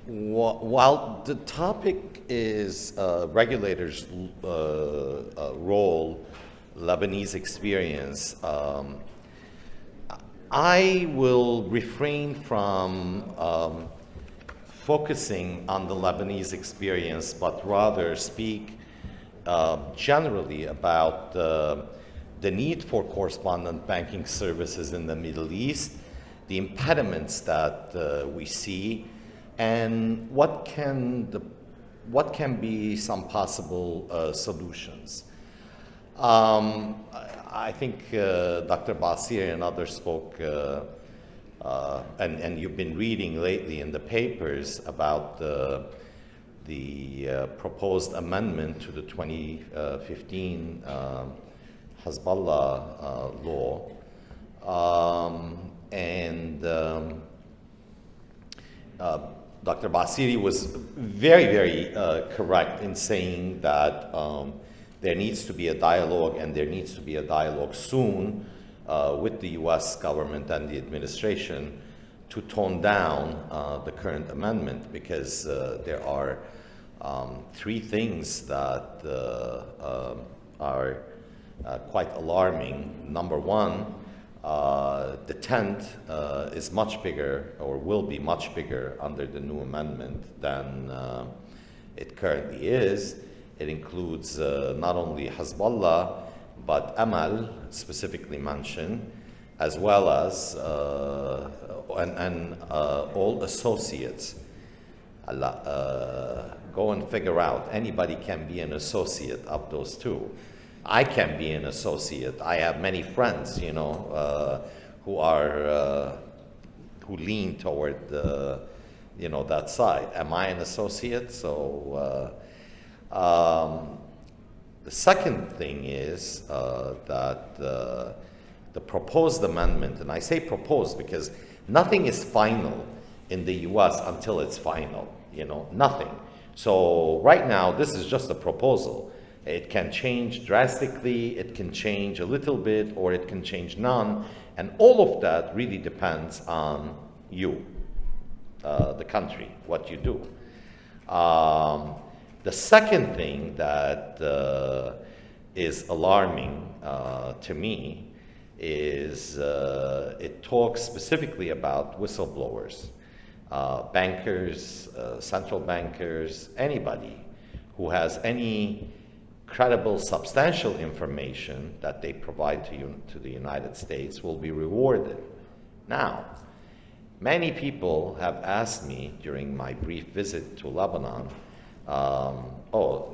While the topic is regulators' role, Lebanese experience, I will refrain from focusing on the Lebanese experience, but rather speak generally about the need for correspondent banking services in the Middle East, the impediments that we see, and what can be some possible solutions. I think Dr. Basir and others spoke, and you've been reading lately in the papers about the proposed amendment to the 2015 Hezbollah law. Dr. Basiri was very, very correct in saying that there needs to be a dialogue, and there needs to be a dialogue soon with the U.S. government and the administration to tone down the current amendment, because there are three things that are quite alarming. Number one, the tent is much bigger, or will be much bigger under the new amendment than it currently is. It includes not only Hezbollah, but Amal, specifically mentioned, as well as all associates. Go and figure out, anybody can be an associate of those two. I can be an associate. I have many friends, who lean toward that side. Am I an associate? So the second thing is that the proposed amendment, and I say proposed because nothing is final in the U.S. until it's final. Nothing. So right now, this is just a proposal. It can change drastically, it can change a little bit, or it can change none, and all of that really depends on you, the country, what you do. The second thing that is alarming to me is it talks specifically about whistleblowers, bankers, central bankers, anybody who has any credible, substantial information that they provide to the United States will be rewarded. Now, many people have asked me during my brief visit to Lebanon, well,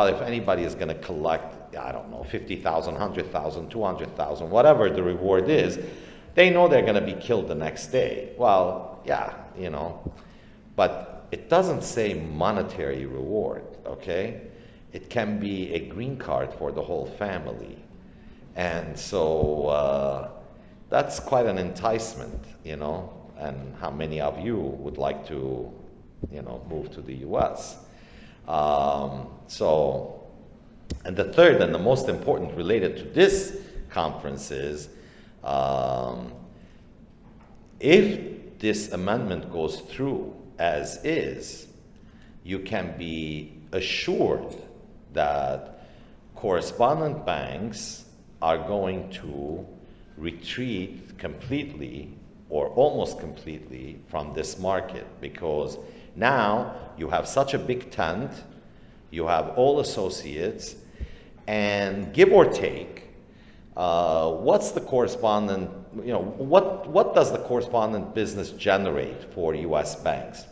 if anybody is going to collect, I don't know, 50,000, 100,000, 200,000, whatever the reward is, they know they're going to be killed the next day. Well, yeah, but it doesn't say monetary reward, okay? It can be a green card for the whole family. And so that's quite an enticement, and how many of you would like to, move to the U.S. And the third and the most important related to this conference is, if this amendment goes through as is, you can be assured that correspondent banks are going to retreat completely or almost completely from this market, because now you have such a big tent, you have all associates, and give or take, what's the correspondent, what does the correspondent business generate for U.S. banks?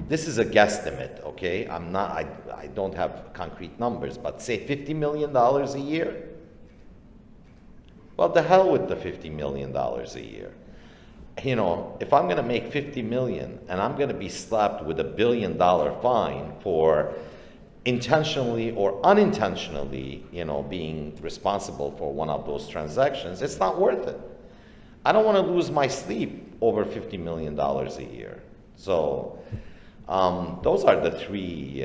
This is a guesstimate, okay? I don't have concrete numbers, but say $50 million a year? Well, the hell with the $50 million a year. If I'm going to make $50 million and I'm going to be slapped with $1 billion fine for intentionally or unintentionally, being responsible for one of those transactions, it's not worth it. I don't want to lose my sleep over $50 million a year. So those are the three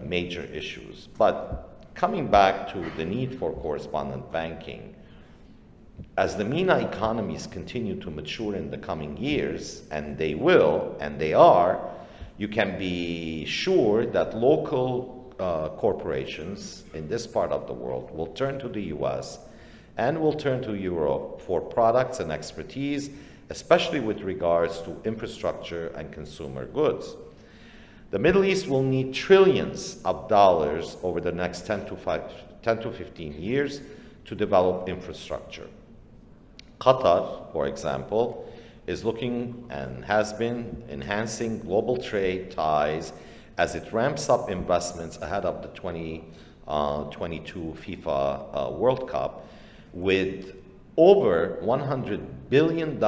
major issues. But coming back to the need for correspondent banking, as the MENA economies continue to mature in the coming years, and they will, and they are, you can be sure that local corporations in this part of the world will turn to the US and will turn to Europe for products and expertise, especially with regards to infrastructure and consumer goods. The Middle East will need trillions of dollars over the next 10 to 15 years to develop infrastructure. Qatar, for example, is looking and has been enhancing global trade ties as it ramps up investments ahead of the 2022 FIFA World Cup, with over $100 billion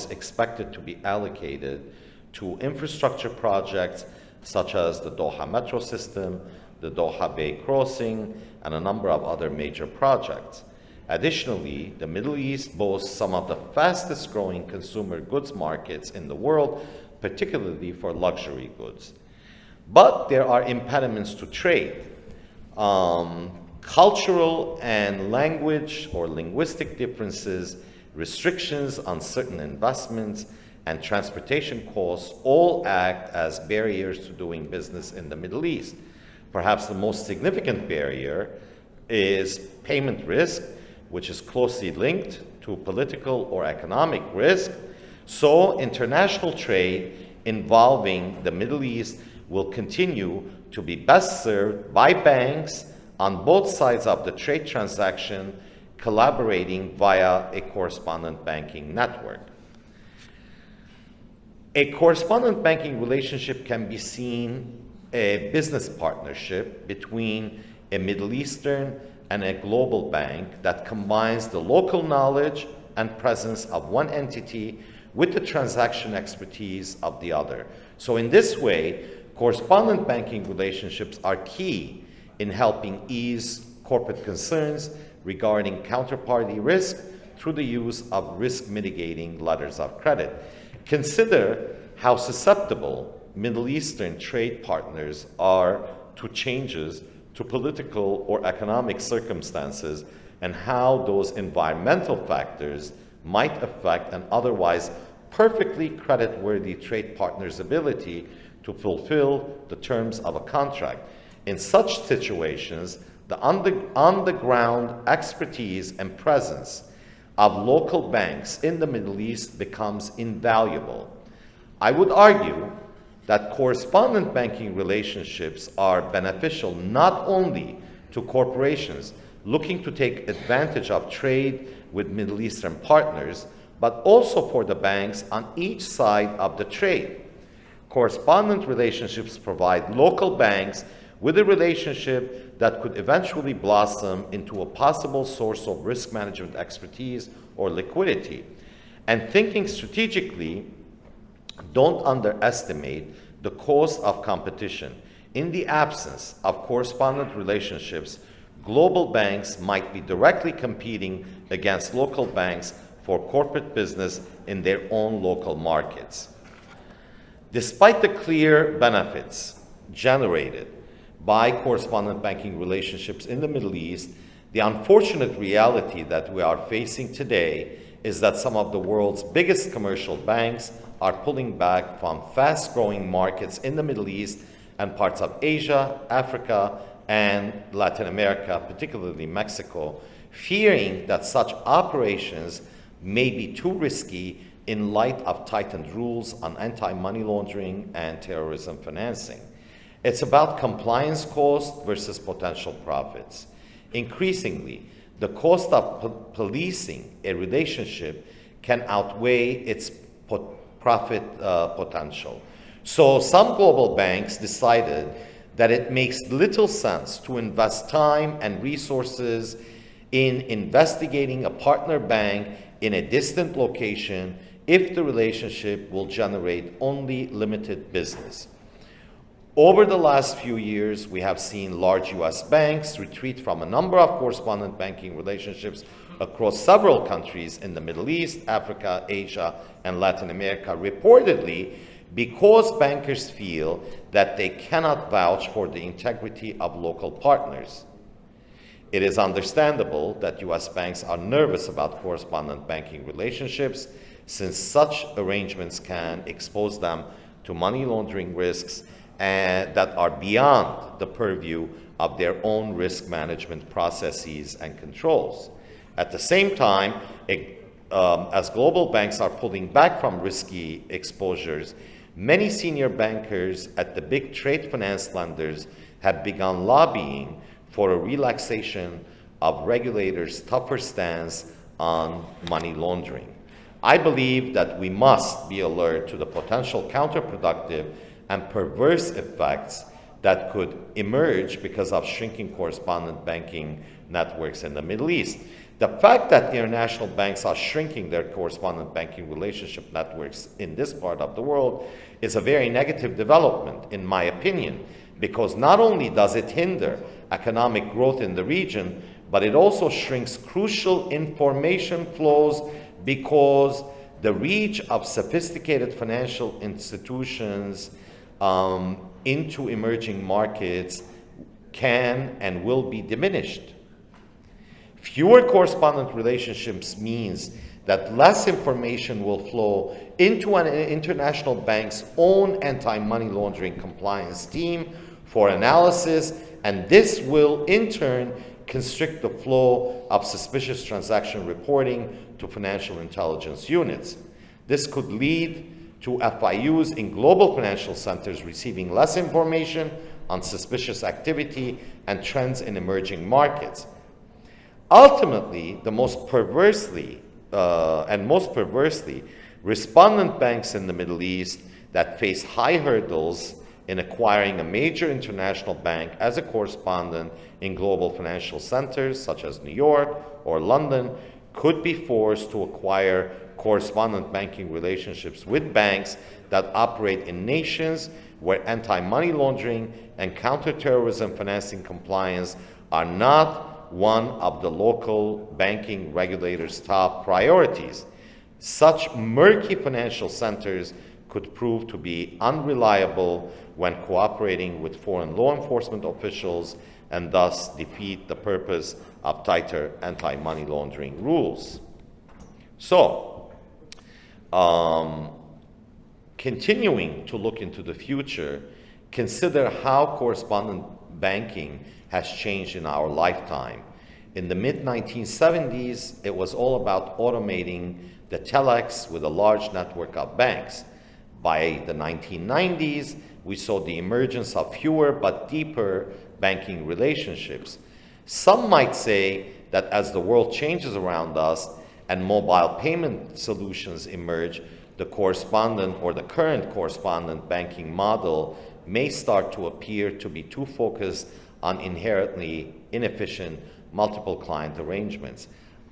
expected to be allocated to infrastructure projects such as the Doha Metro System, the Doha Bay Crossing, and a number of other major projects. Additionally, the Middle East boasts some of the fastest growing consumer goods markets in the world, particularly for luxury goods. But there are impediments to trade. Cultural and language or linguistic differences, restrictions on certain investments, and transportation costs all act as barriers to doing business in the Middle East. Perhaps the most significant barrier is payment risk, which is closely linked to political or economic risk. So international trade involving the Middle East will continue to be best served by banks on both sides of the trade transaction, collaborating via a correspondent banking network. A correspondent banking relationship can be seen a business partnership between a Middle Eastern and a global bank that combines the local knowledge and presence of one entity with the transaction expertise of the other. So in this way, correspondent banking relationships are key in helping ease corporate concerns regarding counterparty risk through the use of risk mitigating letters of credit. Consider how susceptible Middle Eastern trade partners are to changes to political or economic circumstances, and how those environmental factors might affect an otherwise perfectly creditworthy trade partner's ability to fulfill the terms of a contract. In such situations, the on-the-ground expertise and presence of local banks in the Middle East becomes invaluable. I would argue that correspondent banking relationships are beneficial not only to corporations looking to take advantage of trade with Middle Eastern partners, but also for the banks on each side of the trade. Correspondent relationships provide local banks with a relationship that could eventually blossom into a possible source of risk management expertise or liquidity. And thinking strategically, don't underestimate the cost of competition. In the absence of correspondent relationships, global banks might be directly competing against local banks for corporate business in their own local markets. Despite the clear benefits generated by correspondent banking relationships in the Middle East, the unfortunate reality that we are facing today is that some of the world's biggest commercial banks are pulling back from fast-growing markets in the Middle East and parts of Asia, Africa, and Latin America, particularly Mexico, fearing that such operations may be too risky in light of tightened rules on anti-money laundering and terrorism financing. It's about compliance cost versus potential profits. Increasingly, the cost of policing a relationship can outweigh its profit potential. So some global banks decided that it makes little sense to invest time and resources in investigating a partner bank in a distant location if the relationship will generate only limited business. Over the last few years, we have seen large US banks retreat from a number of correspondent banking relationships across several countries in the Middle East, Africa, Asia, and Latin America, reportedly because bankers feel that they cannot vouch for the integrity of local partners. It is understandable that US banks are nervous about correspondent banking relationships, since such arrangements can expose them to money laundering risks and that are beyond the purview of their own risk management processes and controls. At the same time, as global banks are pulling back from risky exposures, many senior bankers at the big trade finance lenders have begun lobbying for a relaxation of regulators' tougher stance on money laundering. I believe that we must be alert to the potential counterproductive and perverse effects that could emerge because of shrinking correspondent banking networks in the Middle East. The fact that international banks are shrinking their correspondent banking relationship networks in this part of the world is a very negative development, in my opinion, because not only does it hinder economic growth in the region, but it also shrinks crucial information flows because the reach of sophisticated financial institutions into emerging markets can and will be diminished. Fewer correspondent relationships means that less information will flow into an international bank's own anti-money laundering compliance team for analysis, and this will in turn constrict the flow of suspicious transaction reporting to financial intelligence units. This could lead to FIUs in global financial centers receiving less information on suspicious activity and trends in emerging markets. Ultimately, most perversely, respondent banks in the Middle East that face high hurdles in acquiring a major international bank as a correspondent in global financial centers such as New York or London could be forced to acquire correspondent banking relationships with banks that operate in nations where anti-money laundering and counterterrorism financing compliance are not one of the local banking regulators' top priorities. Such murky financial centers could prove to be unreliable when cooperating with foreign law enforcement officials and thus defeat the purpose of tighter anti-money laundering rules. So, continuing to look into the future, consider how correspondent banking has changed in our lifetime. In the mid-1970s, it was all about automating the telex with a large network of banks. By the 1990s, we saw the emergence of fewer but deeper banking relationships. Some might say that as the world changes around us and mobile payment solutions emerge, the correspondent or the current correspondent banking model may start to appear to be too focused on inherently inefficient multiple client arrangements.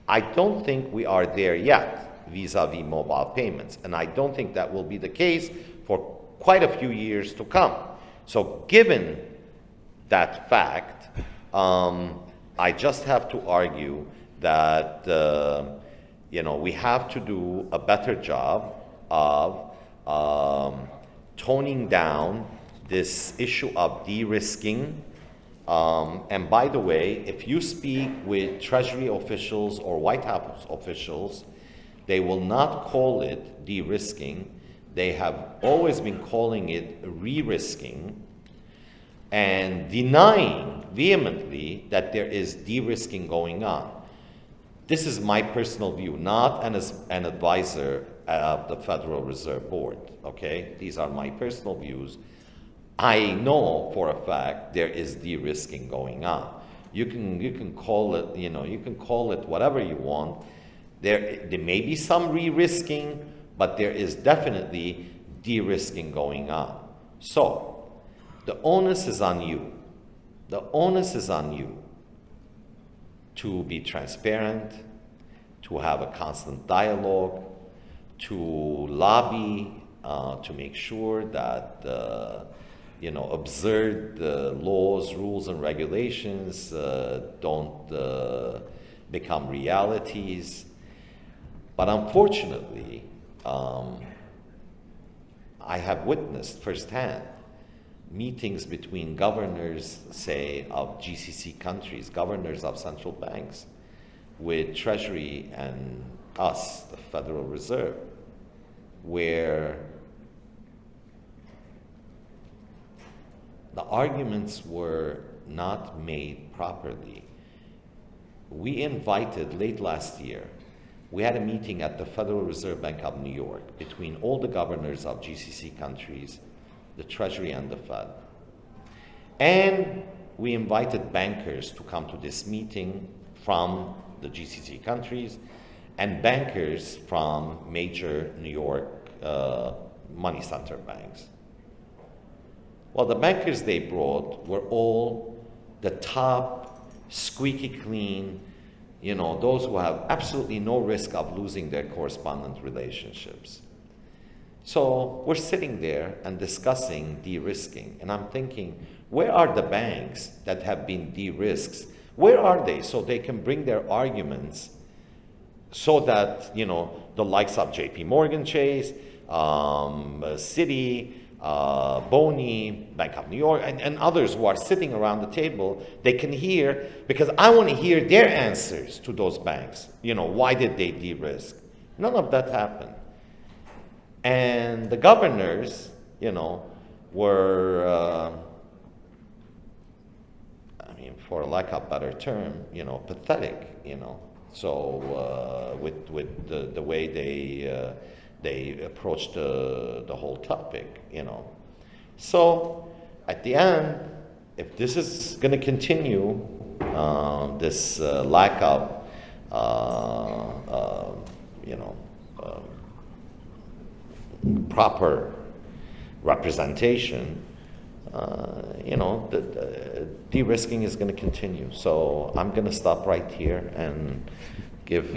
I don't think we are there yet vis-a-vis mobile payments, and I don't think that will be the case for quite a few years to come. So given that fact, I just have to argue that we have to do a better job of toning down this issue of de-risking. And by the way, if you speak with Treasury officials or White House officials, they will not call it de-risking. They have always been calling it re-risking and denying vehemently that there is de-risking going on. This is my personal view, not as an advisor of the Federal Reserve Board, okay? These are my personal views. I know for a fact there is de-risking going on. You can call it, you can call it whatever you want. There may be some re-risking, but there is definitely de-risking going on. So, the onus is on you. The onus is on you to be transparent, to have a constant dialogue, to lobby, to make sure that absurd laws, rules, and regulations don't become realities. But unfortunately, I have witnessed firsthand meetings between governors, say, of GCC countries, governors of central banks, with Treasury and us, the Federal Reserve, where the arguments were not made properly. We invited, late last year, we had a meeting at the Federal Reserve Bank of New York between all the governors of GCC countries, the Treasury and the Fed. And we invited bankers to come to this meeting from the GCC countries and bankers from major New York money center banks. Well, the bankers they brought were all the top, squeaky clean, those who have absolutely no risk of losing their correspondent relationships. So we're sitting there and discussing de-risking, and I'm thinking, where are the banks that have been de-risked? Where are they so they can bring their arguments so that, the likes of JP Morgan Chase, Citi, Boney, Bank of New York, and others who are sitting around the table, they can hear, because I want to hear their answers to those banks. Why did they de-risk? None of that happened. And the governors, were, for lack of a better term, pathetic, So with the way they approached the whole topic, So at the end, if this is going to continue, this lack of, proper representation, the de-risking is going to continue. So I'm going to stop right here and give